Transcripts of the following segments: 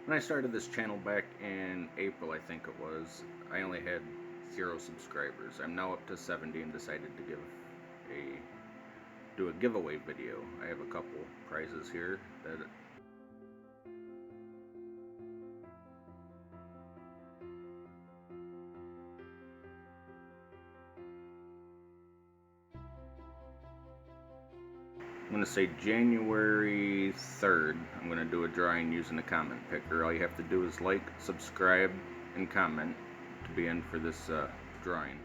When I started this channel back in April, I think it was, I only had 0 subscribers. I'm now up to 70 and decided to do a giveaway video. I have a couple prizes here that I'm going to say January 3rd. I'm going to do a drawing using a comment picker. All you have to do is like, subscribe, and comment to be in for this drawing.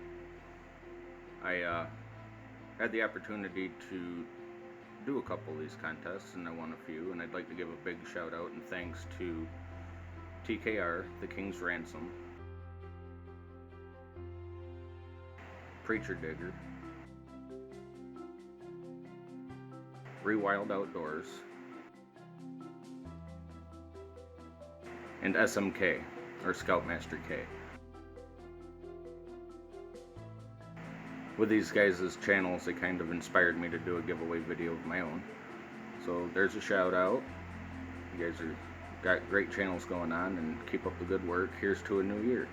I had the opportunity to do a couple of these contests, and I won a few, and I'd like to give a big shout out and thanks to TKR, The King's Ransom, Preacher Digger, Rewild Outdoors, and SMK, or Scoutmaster K. With these guys' channels, they kind of inspired me to do a giveaway video of my own. So there's a shout out. You guys got great channels going on, and keep up the good work. Here's to a new year.